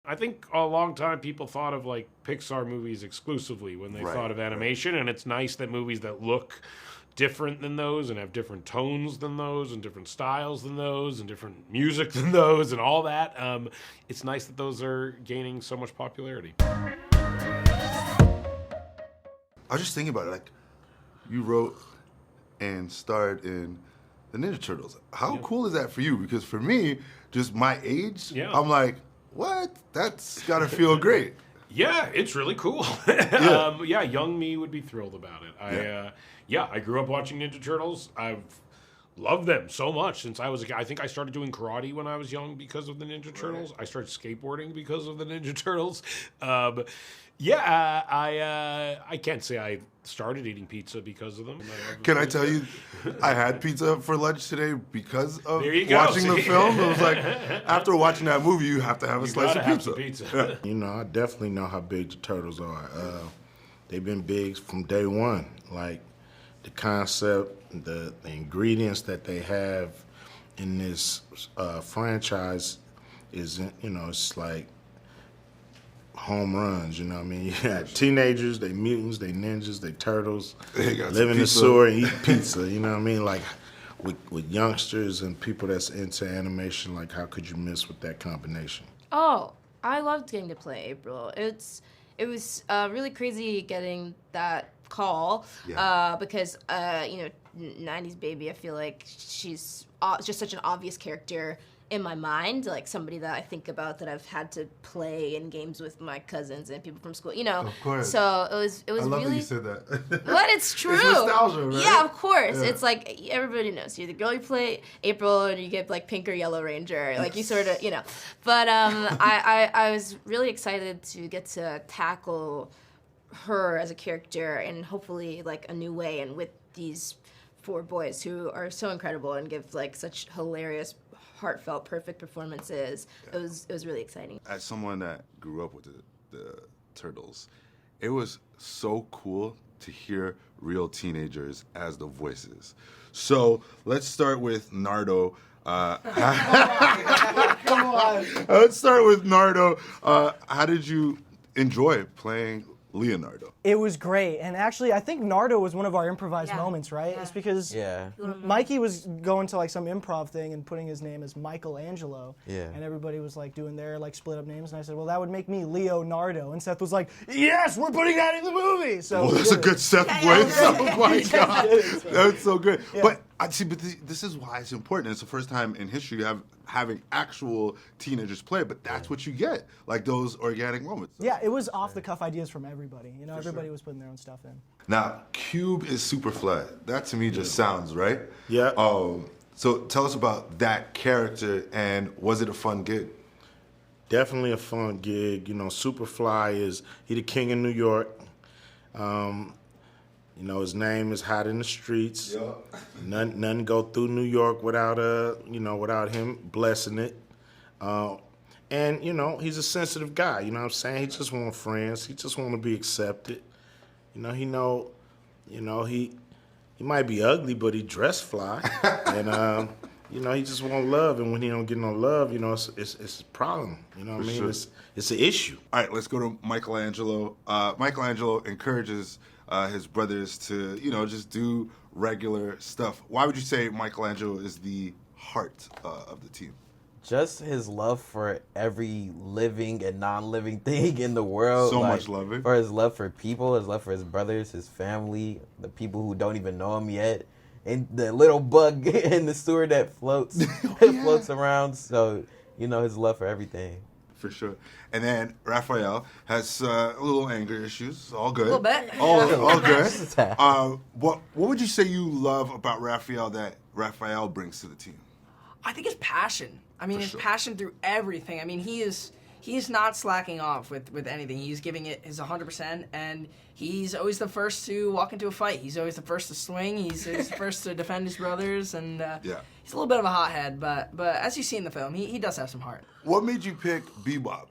I think a long time people thought of like Pixar movies exclusively when they thought of animation, and it's nice that movies that look different than those and have different tones than those and different styles than those and different music than those and all that. It's nice that those are gaining so much popularity. I was just thinking about it, like, you wrote and starred in the Ninja Turtles. How cool is that for you? Because for me, just my age, I'm like, what? That's gotta feel great. Yeah, it's really cool. Young me would be thrilled about it. I grew up watching Ninja Turtles. I've loved them so much since I was a kid. I think I started doing karate when I was young because of the Ninja Turtles. I started skateboarding because of the Ninja Turtles. I can't say I started eating pizza because of them. Can I tell you, I had pizza for lunch today because of watching the film. It was like, after watching that movie, you have to have a slice of pizza. Yeah. You know, I definitely know how big the Turtles are. They've been big from day one. Like, the concept, the ingredients that they have in this franchise is, you know, it's like home runs, you know what I mean? You got teenagers, they mutants, they ninjas, they turtles, live in the sewer and eat pizza, you know what I mean? Like, with youngsters and people that's into animation, like, how could you miss with that combination? Oh, I loved getting to play April. It was really crazy getting that call because, 90s baby, I feel like she's just such an obvious character in my mind, like somebody that I think about that I've had to play in games with my cousins and people from school, you know. Of course. So it was I love really. that you said that. What? It's true. It's nostalgia, right? Yeah, of course. Yeah. It's like everybody knows you're the girl you play April, and you get like Pink or Yellow Ranger, like you sort of, you know. But I was really excited to get to tackle her as a character and hopefully like a new way, and with these 4 boys who are so incredible and give like such hilarious, heartfelt, perfect performances. It was really exciting. As someone that grew up with the Turtles, it was so cool to hear real teenagers as the voices. So let's start with Nardo. Come on. Let's start with Nardo. How did you enjoy playing Leonardo? It was great, and actually I think Nardo was one of our improvised moments, right? It's because Mikey was going to like some improv thing and putting his name as Michelangelo, and everybody was like doing their like split up names, and I said, well, that would make me Leonardo, and Seth was like, yes, we're putting that in the movie. So that's a good Seth voice. Oh my God, that's so good. But this is why it's important. It's the first time in history having actual teenagers play, but that's what you get, like those organic moments. Yeah, it was off the cuff ideas from everybody. You know, everybody was putting their own stuff in. Now, Cube is super flat. That to me just sounds right. Yeah. So tell us about that character, and was it a fun gig? Definitely a fun gig. You know, Superfly he the king of New York. You know, his name is hot in the streets. Yeah. Nothing go through New York without without him blessing it. And, you know, he's a sensitive guy, you know what I'm saying? He just wants friends. He just want to be accepted. You know, he might be ugly, but he dress fly. And, you know, he just want love. And when he don't get no love, you know, it's a problem. You know what I mean? Sure. It's an issue. All right, let's go to Michelangelo. Michelangelo encourages his brothers to, you know, just do regular stuff. Why would you say Michelangelo is the heart of the team? Just his love for every living and non-living thing in the world. So much love. For his love for people, his love for his brothers, his family, the people who don't even know him yet, and the little bug in the sewer that floats floats around. So, you know, his love for everything. For sure. And then Raphael has a little anger issues. All good. A little bit. All good. What would you say you love about Raphael that Raphael brings to the team? I think his passion. I mean, his passion through everything. I mean, he is not slacking off with anything. He's giving it his 100%, and he's always the first to walk into a fight. He's always the first to swing. He's the first to defend his brothers, and he's a little bit of a hothead, but as you see in the film, he does have some heart. What made you pick Bebop?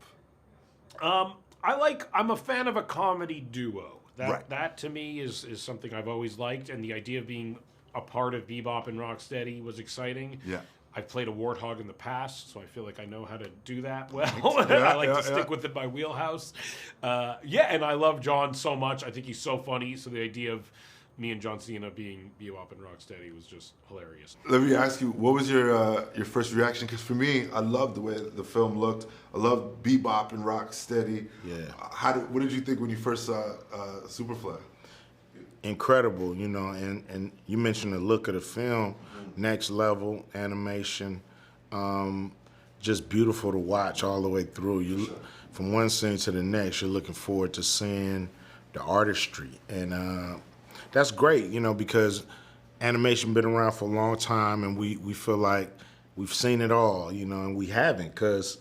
I'm a fan of a comedy duo. That to me is something I've always liked, and the idea of being a part of Bebop and Rocksteady was exciting. Yeah. I've played a warthog in the past, so I feel like I know how to do that well. I like to stick with it by wheelhouse. And I love John so much. I think he's so funny. So the idea of me and John Cena being Bebop and Rocksteady was just hilarious. Let me ask you, what was your first reaction? Because for me, I loved the way the film looked. I loved Bebop and Rocksteady. Yeah. What did you think when you first saw Superfly? Incredible, you know, and you mentioned the look of the film, next level animation, just beautiful to watch all the way through. From one scene to the next, you're looking forward to seeing the artistry, and that's great, you know, because animation been around for a long time, and we feel like we've seen it all, you know, and we haven't, because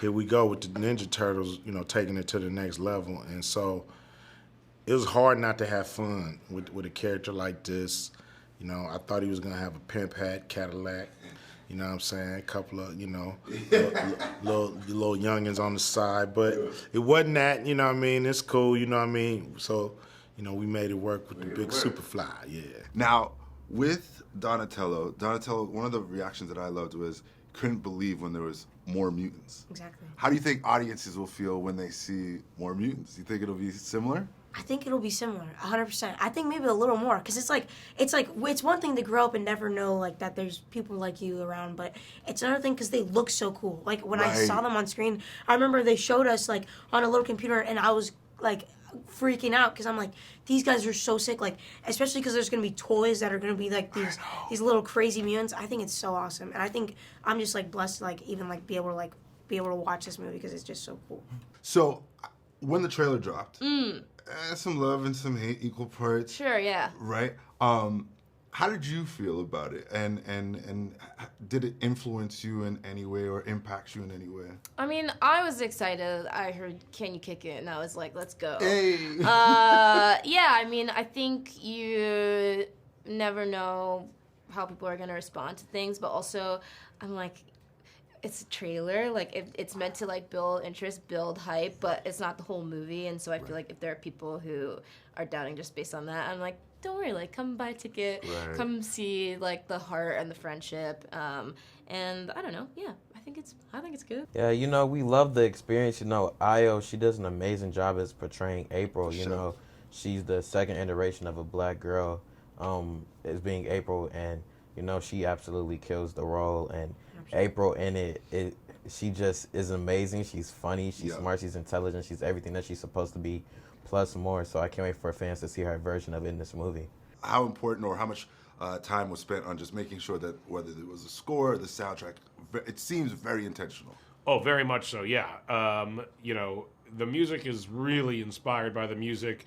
here we go with the Ninja Turtles, you know, taking it to the next level, and so it was hard not to have fun with a character like this. You know, I thought he was gonna have a pimp hat, Cadillac, you know what I'm saying, a couple of, you know, little youngins on the side, but it wasn't that, you know what I mean, it's cool, you know what I mean, so, you know, we made it work with the big Superfly, yeah. Now, with Donatello, one of the reactions that I loved was couldn't believe when there was more mutants. Exactly. How do you think audiences will feel when they see more mutants? Do you think it'll be similar? I think it'll be similar, 100%. I think maybe a little more, because it's one thing to grow up and never know like that there's people like you around, but it's another thing because they look so cool. Like when I saw them on screen, I remember they showed us like on a little computer, and I was like freaking out because I'm like, these guys are so sick. Like especially because there's gonna be toys that are gonna be like these little crazy mutants. I think it's so awesome, and I think I'm just like blessed to like even like be able to watch this movie because it's just so cool. So when the trailer dropped. Some love and some hate, equal parts. Sure, yeah. Right? How did you feel about it? And did it influence you in any way or impact you in any way? I mean, I was excited. I heard "Can You Kick It?" and I was like, let's go. Hey! Yeah, I mean, I think you never know how people are going to respond to things, but also I'm like, it's a trailer, like it's meant to like build interest, build hype, but it's not the whole movie, and so I feel like if there are people who are doubting just based on that, I'm like, don't worry, like come buy a ticket, come see like the heart and the friendship, and I don't know, yeah, I think it's good. Yeah, you know, we love the experience. You know, Ayo, she does an amazing job as portraying April. You know, she's the second iteration of a black girl, as being April, and you know, she absolutely kills the role, and April in it, she just is amazing. She's funny, she's smart, she's intelligent, she's everything that she's supposed to be, plus more. So I can't wait for fans to see her version of it in this movie. How important or how much time was spent on just making sure that whether it was the score or the soundtrack, it seems very intentional. Oh, very much so, yeah. You know, the music is really inspired by the music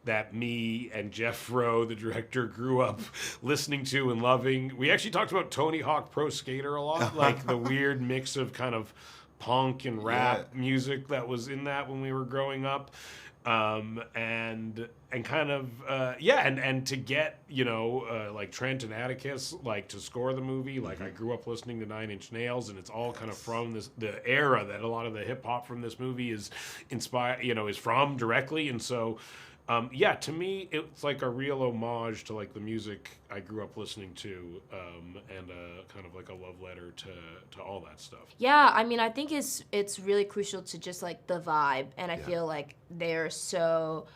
that me and Jeff Rowe, the director, grew up listening to and loving. We actually talked about Tony Hawk Pro Skater a lot, like the weird mix of kind of punk and rap music that was in that when we were growing up. And kind of and to get, you know, like Trent and Atticus like to score the movie, like I grew up listening to Nine Inch Nails, and it's all kind of from the era that a lot of the hip hop from this movie is inspired, you know, is from directly. And so to me, it's like a real homage to like the music I grew up listening to, and kind of like a love letter to all that stuff. Yeah, I mean, I think it's really crucial to just like the vibe, and I feel like they were so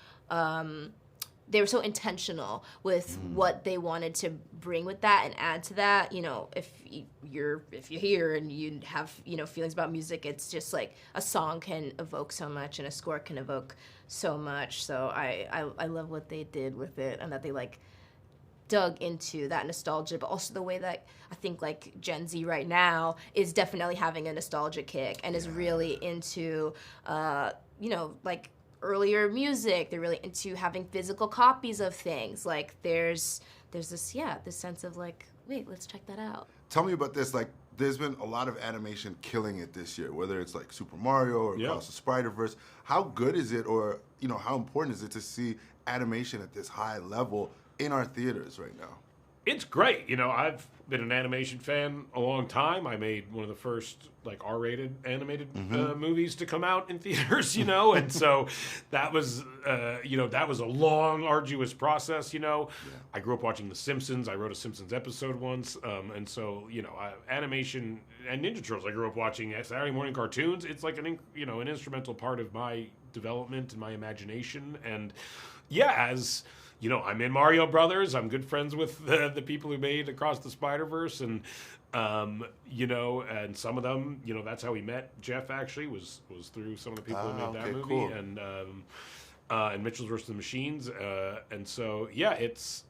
intentional with what they wanted to bring with that and add to that. You know, if you're here and you have, you know, feelings about music, it's just like a song can evoke so much and a score can evoke so much. So I love what they did with it, and that they like dug into that nostalgia, but also the way that I think like Gen Z right now is definitely having a nostalgia kick and is really into you know, like earlier music. They're really into having physical copies of things. Like there's this this sense of like, wait, let's check that out. Tell me about this. Like, there's been a lot of animation killing it this year, whether it's like Super Mario or Across the Spider-Verse. How good is it, or how important is it to see animation at this high level in our theaters right now? It's great. You know, I've been an animation fan a long time. I made one of the first like R-rated animated movies to come out in theaters, you know, and so that was, you know, that was a long, arduous process, you know. Yeah. I grew up watching The Simpsons. I wrote a Simpsons episode once, and so, you know, animation and Ninja Turtles. I grew up watching Saturday morning cartoons. It's like an instrumental part of my development and my imagination, and yeah, as you know, I'm in Mario Brothers. I'm good friends with the people who made Across the Spider-Verse, and you know, and some of them, you know, that's how we met. Jeff actually was through some of the people who made that movie, cool. And Mitchell's vs. the Machines, and so yeah, it's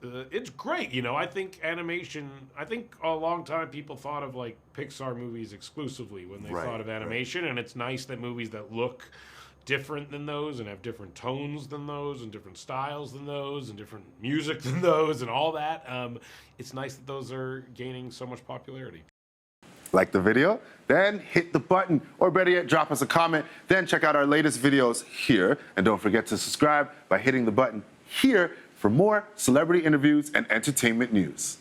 great. You know, I think animation. I think a long time people thought of like Pixar movies exclusively when they thought of animation, and it's nice that movies that look different than those and have different tones than those and different styles than those and different music than those and all that. It's nice that those are gaining so much popularity. Like the video? Then hit the button, or better yet, drop us a comment. Then check out our latest videos here. And don't forget to subscribe by hitting the button here for more celebrity interviews and entertainment news.